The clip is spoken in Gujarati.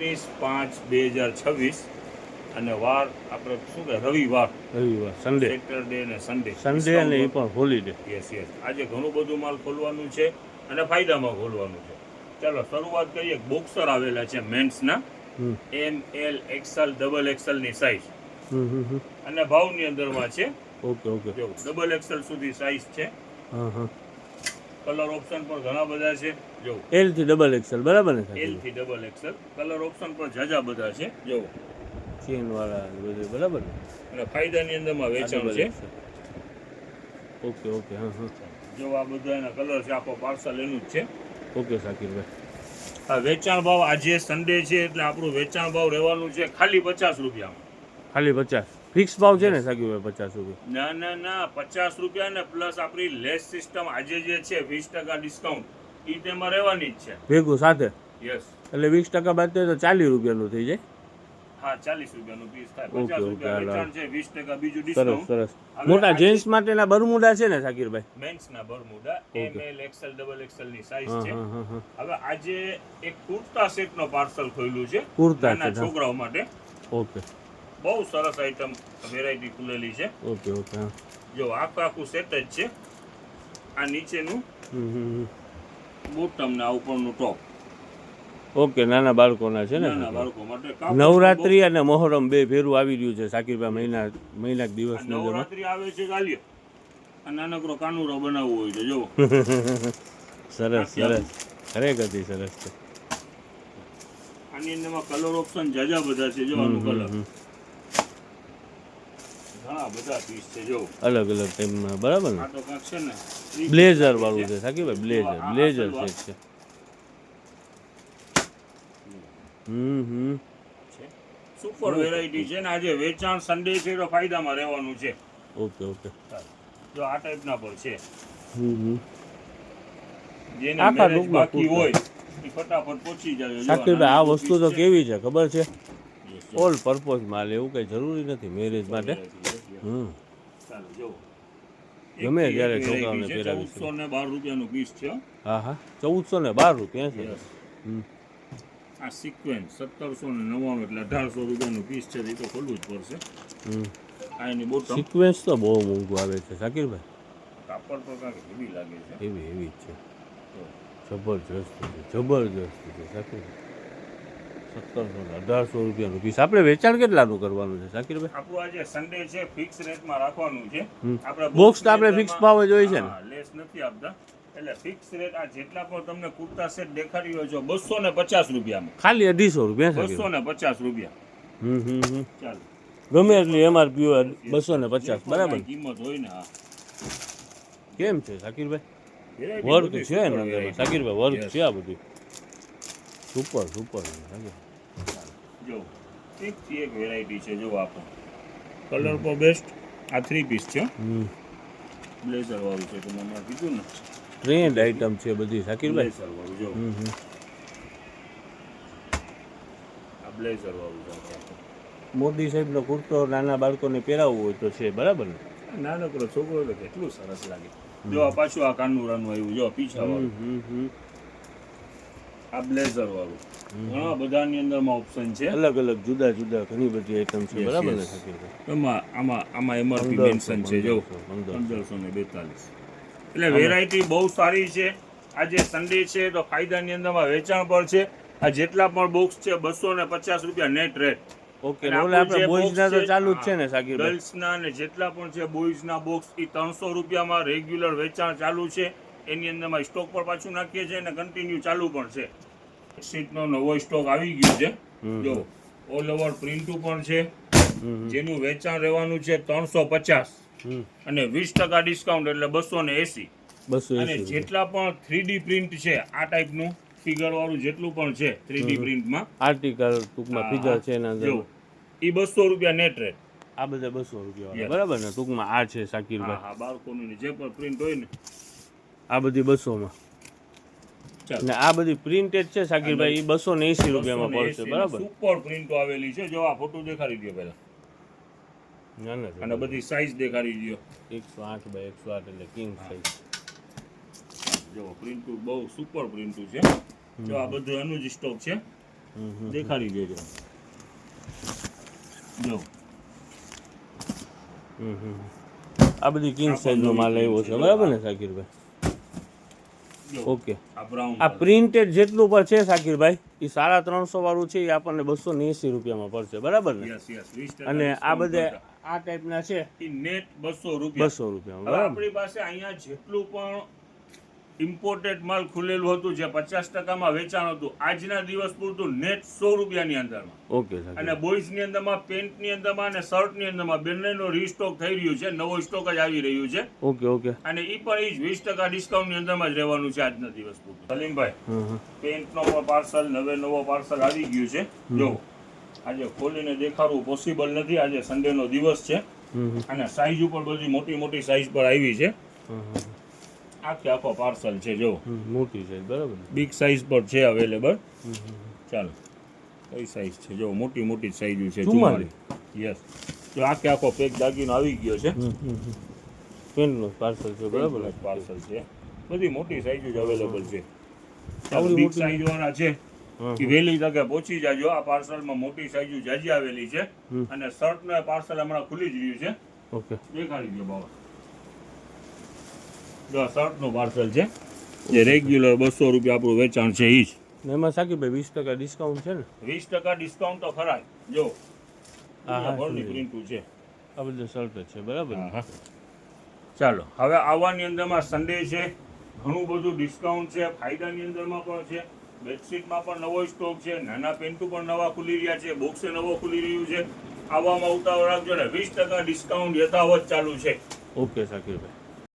29/5/2026 અને વાર આપણે શું કહે રવિવાર સન્ડે, સેટરડે અને સન્ડે અને એ પણ હોલિડે. યસ આજે ઘણું બધું માલ ખોલવાનું છે અને ફાયદામાં ખોલવાનું છે. ચાલો શરૂઆત કરીએ. બોક્સર આવેલા છે મેન્સના ML XL XXL ની સાઈઝ અને ભાવની અંદરમાં છે. ઓકે જો XXL સુધી સાઈઝ છે. કલર ઓપ્શન પણ ઘણા બધા છે. જો L થી XXL બરાબર ને? L થી XXL કલર ઓપ્શન પણ જાજા બધા છે. જો ચેન વાળા બધું બરાબર ને? અને ફાયદાની અંદરમાં વેચાણ છે. ઓકે જો આ બધા એના કલર છે. આખો પાર્સલ એનું જ છે. ઓકે શાકિરભાઈ. આ વેચાણ ભાવ આજે સન્ડે છે એટલે આપણું વેચાણ ભાવ રહેવાનું છે ખાલી 50 રૂપિયામાં. ખાલી 50 ફિક્સ ભાવ છે ને શાકિરભાઈ? 50 રૂપિયા? ના 50 રૂપિયા ને પ્લસ આપણી લેસ સિસ્ટમ આજે જે છે 20% ડિસ્કાઉન્ટ એ તેમાં રહેવાની જ છે ભેગું સાથે. યસ એટલે 20% બાદ તો 40 રૂપિયાનું થઈ જાય. હા 40 રૂપિયાનું પીસ થાય. 50 રૂપિયા વેચાણ છે, 20% બીજું સરસ ડિસ્કાઉન્ટ. સરસ. મોટા જેન્ટ્સ માટેના બરમુડા છે ને શાકિરભાઈ? મેન્સ ના બરમુડા ML XL XXL ની સાઈઝ છે. હવે આજે એક કુર્તા સેટ નો પાર્સલ ખોલ્યું છે નાના છોકરાઓ માટે. ઓકે બહુ સરસ આઈટમ વેરાયટી ખુલેલી છે. ઓકે જો આખું સેટ જ છે. આ નીચેનું બોટમ ને આ ઉપરનું ટોપ. ઓકે નાના બાળકોના છે ને? નાના બાળકો માટે નવરાત્રી અને મોહરમ બે ફેરું આવી રહ્યું છે શાકિરભાઈ. મહિના દિવસ નવરાત્રી આવે છે ચાલ્યો અને નાનકડો કાનુડો બનાવવો હોય તો જો સરસ ખરેખર સરસ છે. આની અંદરમાં કલર ઓપ્શન જાજા બધા છે. જો આનું કલર ઘણા બધા પીસ છે. જો અલગ ટાઈમમાં બરાબર ને? આ તો કાંક છે ને બ્લેઝર વાળું છે શાકિરભાઈ. બ્લેઝર સેટ છે. સુપર વેરાયટી છે ને આજે વેચાણ સન્ડે છે તો ફાયદામાં રહેવાનું છે. ઓકે જો આ ટાઈપના પર છે. જેને આખા મેરેજ બાકી હોય એ ફટાફટ પહોંચી જાય. શાકિરભાઈ આ વસ્તુ તો કેવી છે ખબર છે? ઓલ પર્પઝ માલ, એવું કઈ જરૂરી નથી મેરેજ માટે. ગમે ત્યારે છોકરાઓને પહેરાવી શકે. 1412 રૂપિયાનું પીસ છે. હા 1412 રૂપિયા છે. આ સિક્વેન્સ 1799 એટલે 1800 રૂપિયાનું પીસ છે. એ તો ખોલવું જ પડશે. આ એની બોટમ સિક્વેન્સ તો બહુ મોંઘું આવે છે શાકિરભાઈ. કાપડ તો કાંઈક હેવી લાગે છે. હેવી જ છે. જબરજસ્ત છે શાકિરભાઈ. 1700-1800 રૂપિયાનું પીસ. આપણે વેચાણ કેટલાનું કરવાનું છે શાકિરભાઈ? આપણું આજે સન્ડે છે ફિક્સ રેટમાં રાખવાનું છે. આપણે બોક્સ તો આપણે ફિક્સ ભાવ જ હોય છે ને? લેસ નથી આપતા. એટલે ફિક્સ રેટ આ જેટલા પણ તમને કુર્તા સેટ દેખાડી રહ્યો છો 250 રૂપિયામાં. ખાલી 250 રૂપિયા? 250 રૂપિયા. ચાલો ગમે એટલી MRP હોય 250 બરાબર કિંમત હોય ને. હા કેમ છે શાકિરભાઈ? વર્ક છે ને શાકિરભાઈ? વર્ક છે આ બધું સુપર. જો એકથી એક વેરાયટી છે. જો આપણો કલર પર બેસ્ટ. આ 3 પીસ છે. બ્લેઝર વાળું છે. તમે હમણાં કીધું ને ટ્રેન્ડ આઈટમ છે બધી શાકિરભાઈ. બ્લેઝર વાળું જો આ બ્લેઝર વાળું છે. મોદી સાહેબનો કુર્તો નાના બાળકોને પહેરાવવું હોય તો છે બરાબર ને? નાનકડો છોકરો તો કેટલું સરસ લાગે. જો આ પાછું આ કાનુરાનું આવ્યું. જો પીછા વાળું. આ બ્લેઝર વાળું. ઘણા બધાની અંદરમાં ઓપ્શન છે. અલગ જુદા ઘણી બધી આઈટમ છે બરાબર ને શાકિરભાઈ? આમાં MRP મેન્શન છે. જો 1542. એટલે વેરાયટી બહુ સારી છે. આજે સન્ડે છે તો ફાયદાની અંદરમાં વેચાણ પર છે. આ જેટલા પણ બોક્સ છે 250 રૂપિયા નેટ રેટ. ઓકે આપણે બોયઝના તો ચાલુ જ છે ને શાકિરભાઈ? ગર્લ્સના ને જેટલા પણ છે બોયઝના બોક્સ એ 300 રૂપિયામાં રેગ્યુલર વેચાણ ચાલુ છે. એની અંદરમાં સ્ટોક પર પાછું નાખીએ છીએ અને કન્ટિન્યુ ચાલુ પણ છે. સીટનો નવો સ્ટોક આવી ગયો છે. જો ઓલ ઓવર પ્રિન્ટુ પણ છે. જેનું વેચાણ રહેવાનું છે 350 અને 20% ડિસ્કાઉન્ટ એટલે 280. અને જેટલા પણ 3D પ્રિન્ટ છે આ ટાઈપનું ફિગર વાળું જેટલું પણ છે 3D પ્રિન્ટમાં આર્ટિકલ ટૂંકમાં ફિગર છે એના અંદર એ 200 રૂપિયા નેટ રેટ. આ બધા 200 રૂપિયા બરાબર ને? ટૂંકમાં આ છે શાકિરભાઈ. હા બાળકોનું જે પણ પ્રિન્ટ હોય ને આ બધી 200 માં. ને આ બધી પ્રિન્ટેડ છે શાકિરભાઈ. એ 280 રૂપિયામાં પડશે બરાબર? સુપર પ્રિન્ટો આવેલી છે. જો આ ફોટો દેખાડી દો પહેલા. અને બધી સાઈઝ દેખાડી દો. 108x108 એટલે કિંગ સાઈઝ. જો પ્રિન્ટુ બહુ સુપર પ્રિન્ટુ છે. જો આ બધું એનું જ સ્ટોક છે. દેખાડી દેજો જો આ બધી કિંગ સાઈઝનો માલ આવ્યો છે બરાબર ને શાકિરભાઈ? જો ઓકે. આ બ્રાઉન આ પ્રિન્ટેડ જેટલું પર છે શાકિરભાઈ એ 350 વાળું છે એ આપણને 280 રૂપિયામાં પડશે બરાબર ને? યસ યસ 20% અને આ discount બધે કરતા. આ ટાઈપના છે ઈ નેટ 200 રૂપિયા 200 રૂપિયામાં હવે બરાબર? આપણી પાસે અહીંયા જેટલું પણ ઇમ્પોર્ટેડ માલ ખુલેલું હતું જે 50%માં વેચાણ હતું આજના દિવસ પૂરતું નેટ 100 રૂપિયાની અંદરમાં ઓકે અને શાકિરભાઈ. બોಯ್સની અંદરમાં પેન્ટની અંદરમાં અને શર્ટની અંદરમાં બંનેનો રીસ્ટોક થઈ રહ્યું છે નવો સ્ટોક જ આવી રહ્યું છે ઓકે ઓકે. અને એ પણ એ જ 20% ડિસ્કાઉન્ટની અંદરમાં જ રહેવાનું છે આજના દિવસ પૂરતું સલીમભાઈ પેન્ટનો પણ પાર્સલ નવો પાર્સલ આવી ગયું છે જો આજે ખોલીને દેખાડવું પોસિબલ નથી આજે સન્ડેનો દિવસ છે અને સાઈઝ ઉપર બધી મોટી મોટી સાઈઝ પર આવી છે આખે આખો પાર્સલ છે જો મોટી સાઈઝ બરાબર ને? બિગ સાઈઝ પર છે અવેલેબલ ચાલો કઈ સાઈઝ છે જો મોટી મોટી સાઈઝ છે 44. યસ જો આખે આખો પેક દાગીનો આવી ગયો છે પેનનો પાર્સલ છે બરાબર ને? પાર્સલ છે બધી મોટી સાઈઝ જ અવેલેબલ છે આવડી બિગ મોટી? સાઈઝ વાળા છે કે વહેલી તકે પહોંચી જાજો આ પાર્સલમાં મોટી સાઈઝ જાજી આવેલી છે અને શર્ટનો પાર્સલ હમણાં ખુલી જ રહ્યું છે ઓકે. દેખાડી દો બાબા જો શર્ટનું પાર્સલ છે જે રેગ્યુલર 200 રૂપિયા આપણું વેચાણ છે એ જ ને એમાં શાકિરભાઈ 20% ડિસ્કાઉન્ટ છે ને? 20% ડિસ્કાઉન્ટ તો ખરા જ. જો હા, ભરની સમજી. પ્રિન્ટું છે આ બધું શર્ટ છે બરાબર ને? હા. ચાલો હવે આવવાની અંદરમાં સન્ડે છે ઘણું બધું ડિસ્કાઉન્ટ છે ફાયદાની અંદરમાં પણ છે બેડશીટમાં પણ નવો સ્ટોક છે નાના પેન્ટુ પણ નવા ખુલી રહ્યા છે બોક્સે નવો ખુલી રહ્યું છે આવવામાં ઉતાવળ રાખજો ને 20% ડિસ્કાઉન્ટ યથાવત ચાલુ છે ઓકે શાકિરભાઈ.